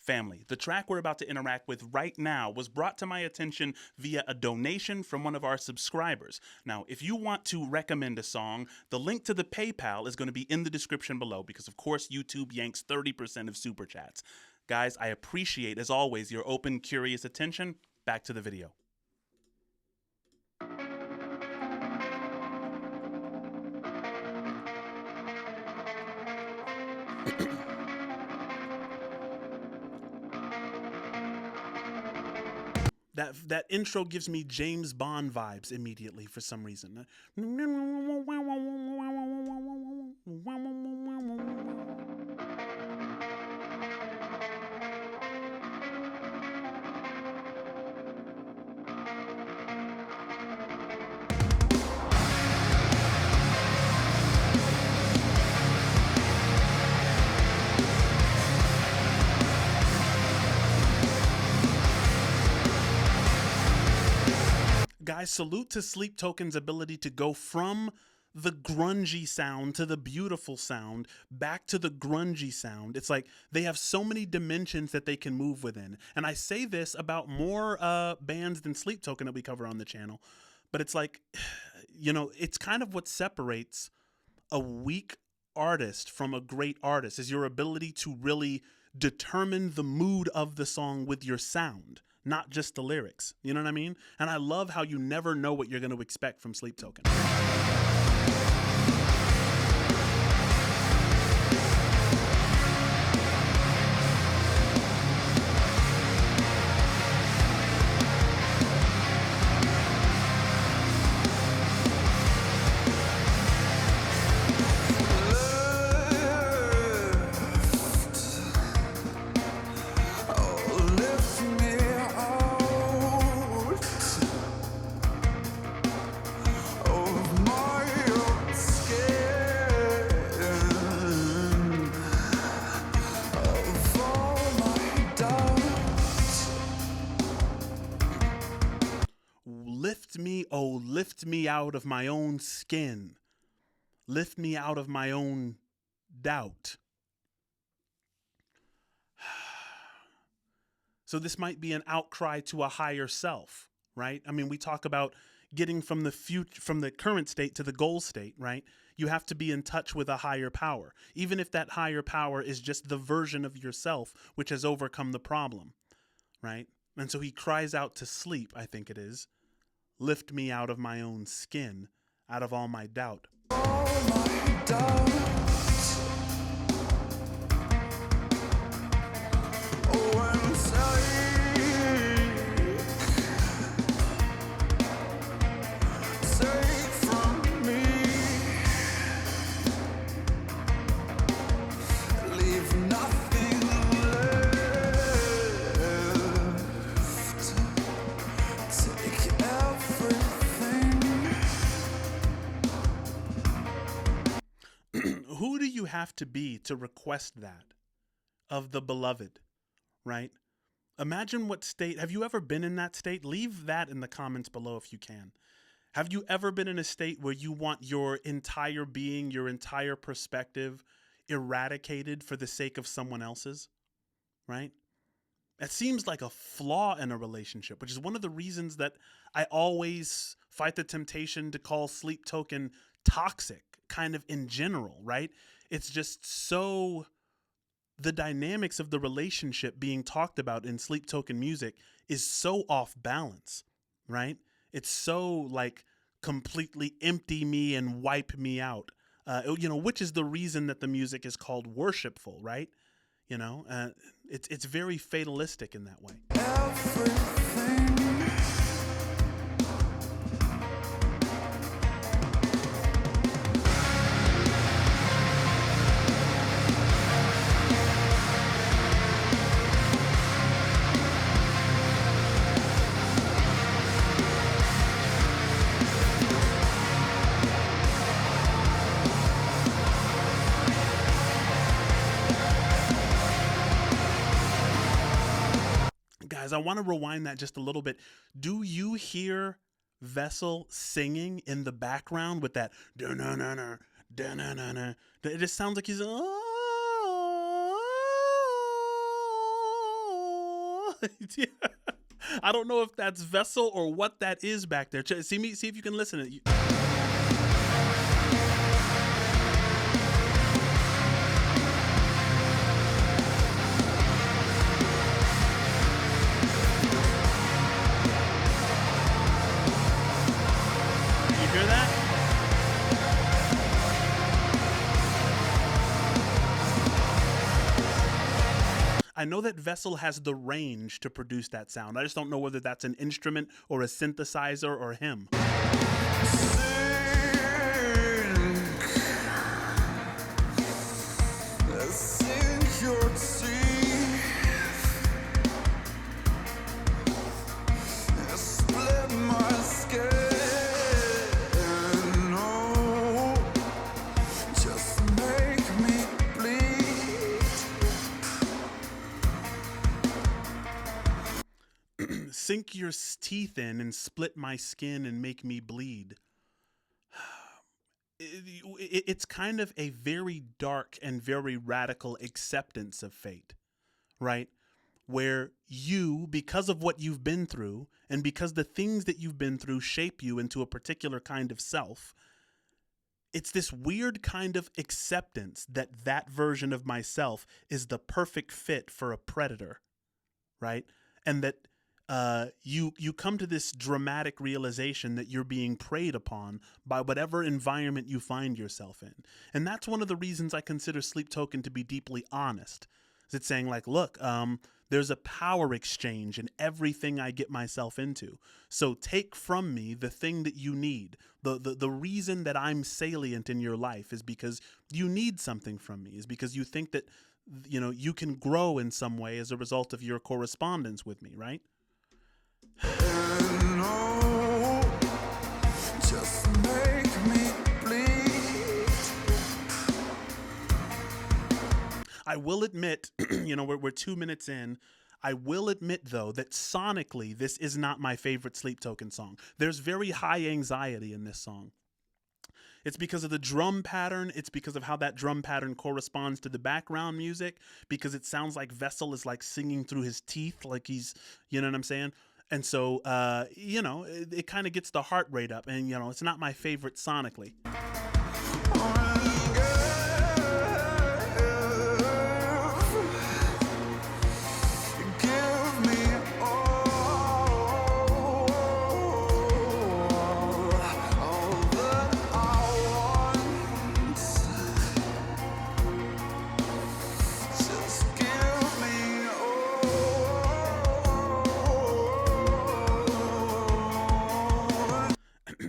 Family, the track we're about to interact with right now was brought to my attention via a donation from one of our subscribers. Now, if you want to recommend a song, the link to the PayPal is going to be in the description below because, of course, YouTube yanks 30% of super chats. Guys, I appreciate, as always, your open, curious attention. Back to the video. That intro gives me James Bond vibes immediately for some reason. Guys, salute to Sleep Token's ability to go from the grungy sound to the beautiful sound back to the grungy sound. It's like they have so many dimensions that they can move within. And I say this about more bands than Sleep Token that we cover on the channel. But it's like, you know, it's kind of what separates a weak artist from a great artist is your ability to really determine the mood of the song with your sound, not just the lyrics. You know what I mean? And I love how you never know what you're going to expect from Sleep Token. Lift me, oh, lift me out of my own skin. Lift me out of my own doubt. So this might be an outcry to a higher self, right? I mean, we talk about getting from the current state to the goal state, right? You have to be in touch with a higher power, even if that higher power is just the version of yourself which has overcome the problem, right? And so he cries out to sleep, I think it is. Lift me out of my own skin, out of all my doubt. All my doubt. Who do you have to be to request that of the beloved, right? Imagine what state, have you ever been in that state? Leave that in the comments below if you can. Have you ever been in a state where you want your entire being, your entire perspective eradicated for the sake of someone else's, right? It seems like a flaw in a relationship, which is one of the reasons that I always fight the temptation to call Sleep Token toxic, kind of in general, right? It's just so, the dynamics of the relationship being talked about in Sleep Token music is so off balance, right? It's so like completely empty me and wipe me out, you know, which is the reason that the music is called worshipful, right? You know, it's very fatalistic in that way. Everything. Guys, I want to rewind that just a little bit. Do you hear Vessel singing in the background with that da-na-na-na, da-na-na-na? It just sounds like he's Yeah. I don't know if that's Vessel or what that is back there. See if you can listen to it. You hear that? I know that Vessel has the range to produce that sound. I just don't know whether that's an instrument or a synthesizer or him. Sink your teeth, split my skin. Oh, just make me bleed. Sink your teeth in and split my skin and make me bleed. It's kind of a very dark and very radical acceptance of fate, right? Where you, because of what you've been through, and because the things that you've been through shape you into a particular kind of self, it's this weird kind of acceptance that that version of myself is the perfect fit for a predator, right? And that you come to this dramatic realization that you're being preyed upon by whatever environment you find yourself in. And that's one of the reasons I consider Sleep Token to be deeply honest. It's saying like, look, there's a power exchange in everything I get myself into. So take from me the thing that you need. The reason that I'm salient in your life is because you need something from me, is because you think that, you know, you can grow in some way as a result of your correspondence with me, right? No, just make me bleed. I will admit, you know, we're 2 minutes in. I will admit, though, that sonically, this is not my favorite Sleep Token song. There's very high anxiety in this song. It's because of the drum pattern. It's because of how that drum pattern corresponds to the background music, because it sounds like Vessel is like singing through his teeth, like he's, you know what I'm saying? And so, you know, it kind of gets the heart rate up, and, you know, it's not my favorite sonically.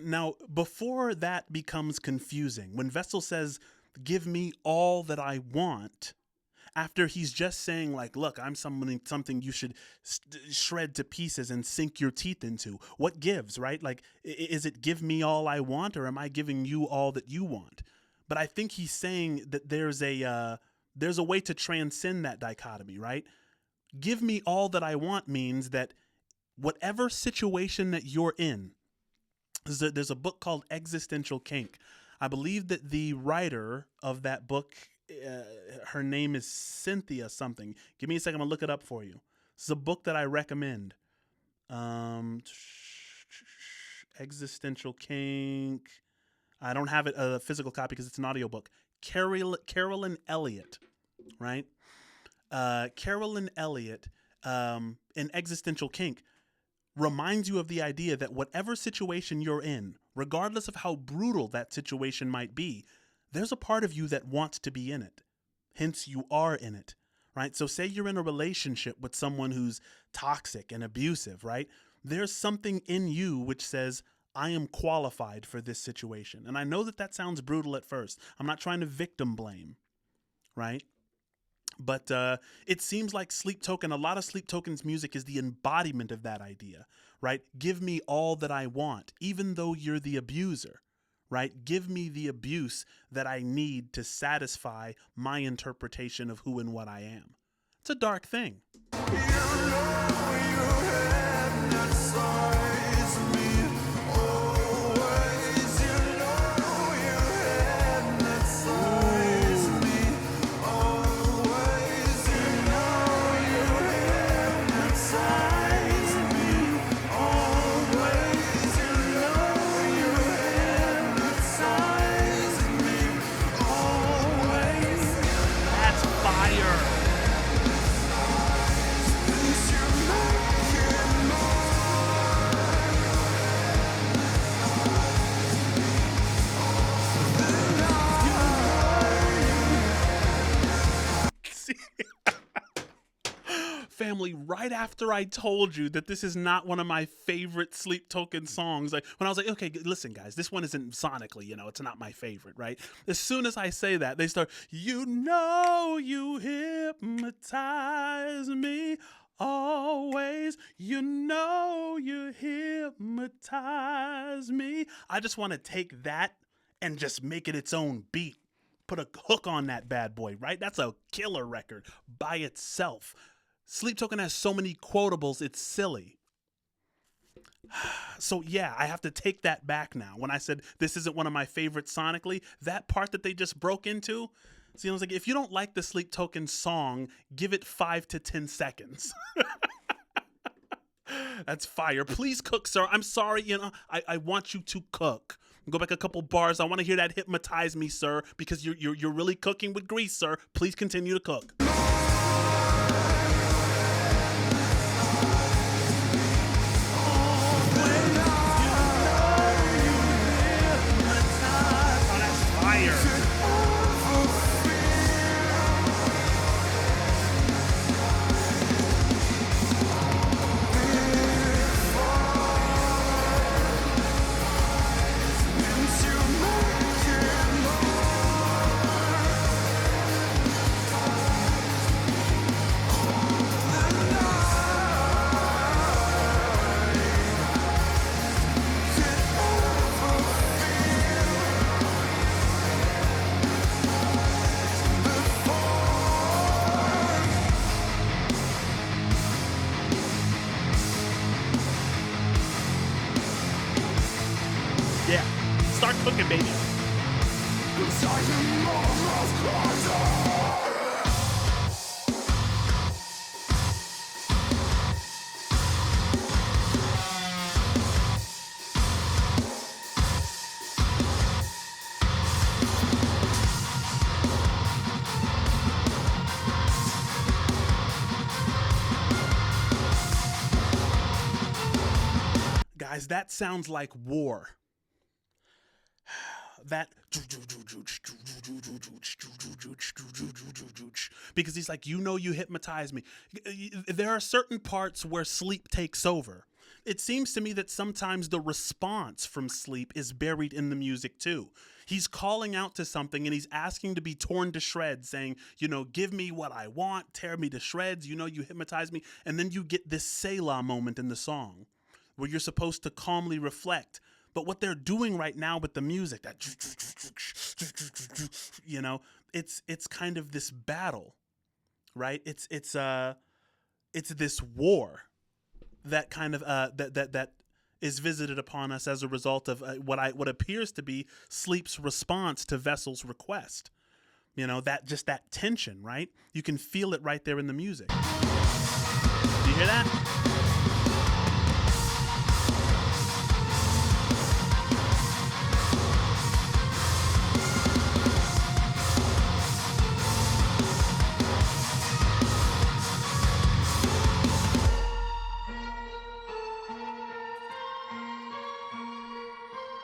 Now, before that becomes confusing, when Vessel says, give me all that I want, after he's just saying like, look, I'm something you should shred to pieces and sink your teeth into. What gives, right? Like, is it give me all I want, or am I giving you all that you want? But I think he's saying that there's a way to transcend that dichotomy, right? Give me all that I want means that whatever situation that you're in, there's a book called Existential Kink. I believe that the writer of that book, her name is Cynthia something. Give me a second, I'm gonna look it up for you. This is a book that I recommend. Existential Kink. I don't have it a physical copy because it's an audiobook. Carolyn Elliott, right? Carolyn Elliott in Existential Kink reminds you of the idea that whatever situation you're in, regardless of how brutal that situation might be, there's a part of you that wants to be in it. Hence, you are in it, right? So say you're in a relationship with someone who's toxic and abusive, right? There's something in you which says, I am qualified for this situation. And I know that that sounds brutal at first. I'm not trying to victim blame, right? But it seems like Sleep Token, a lot of Sleep Token's music is the embodiment of that idea, right? Give me all that I want, even though you're the abuser, right? Give me the abuse that I need to satisfy my interpretation of who and what I am. It's a dark thing. You know you hypnotize me always. You know you hypnotize me always. You know you hypnotize family, right after I told you that this is not one of my favorite Sleep Token songs, like when I was like, okay, listen, guys, this one isn't sonically, it's not my favorite, right? As soon as I say that, they start, you hypnotize me always, you hypnotize me. I just want to take that and just make it its own beat. Put a hook on that bad boy, right? That's a killer record by itself. Sleep Token has so many quotables, it's silly. So yeah, I have to take that back now. When I said this isn't one of my favorites sonically, that part that they just broke into, see, I was like, if you don't like the Sleep Token song, give it 5 to 10 seconds. That's fire. Please cook, sir. I'm sorry, I want you to cook. Go back a couple bars. I want to hear that hypnotize me, sir, because you're really cooking with grease, sir. Please continue to cook. Yeah, start cooking, baby. Guys, that sounds like war. That because he's like, you hypnotize me. There are certain parts where sleep takes over. It seems to me that sometimes the response from sleep is buried in the music too. He's calling out to something and he's asking to be torn to shreds, saying, give me what I want, tear me to shreds, you hypnotize me. And then you get this Selah moment in the song where you're supposed to calmly reflect. But what they're doing right now with the music, that it's kind of this battle, right? It's this war that kind of that is visited upon us as a result of what appears to be Sleep's response to Vessel's request. That tension, right? You can feel it right there in the music. Do you hear that?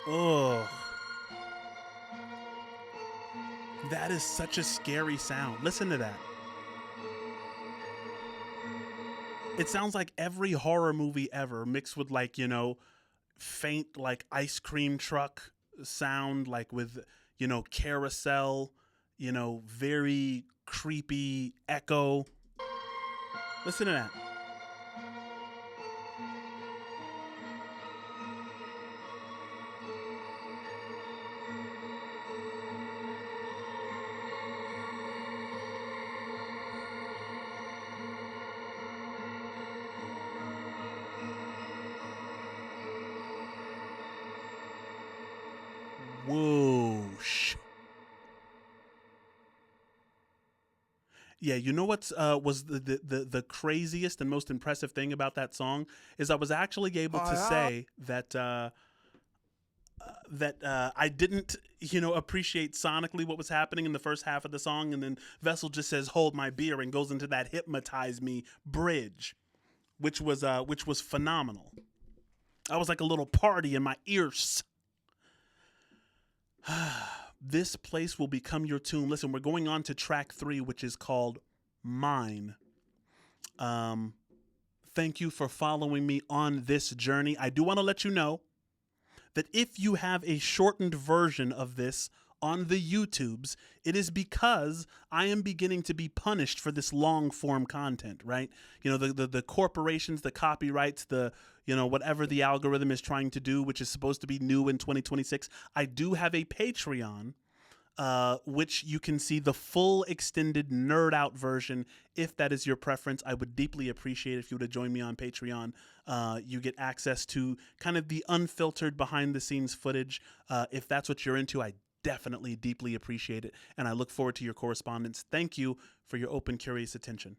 Oh, that is such a scary sound. Listen to that. It sounds like every horror movie ever mixed with faint ice cream truck sound, with, carousel, very creepy echo. Listen to that. Whoosh. Yeah, you know what's was the craziest and most impressive thing about that song is I was actually able to say that I didn't appreciate sonically what was happening in the first half of the song, and then Vessel just says "hold my beer" and goes into that "hypnotize me" bridge, which was phenomenal. I was like a little party in my ears. This place will become your tomb. Listen, we're going on to track 3, which is called Mine. Thank you for following me on this journey. I do want to let you know that if you have a shortened version of this on the YouTubes, it is because I am beginning to be punished for this long form content, right? You know, the corporations, the copyrights, the, you know, whatever the algorithm is trying to do, which is supposed to be new in 2026. I do have a Patreon, which you can see the full extended nerd out version. If that is your preference, I would deeply appreciate if you would join me on Patreon. You get access to kind of the unfiltered behind the scenes footage. If that's what you're into, I definitely deeply appreciate it. And I look forward to your correspondence. Thank you for your open, curious attention.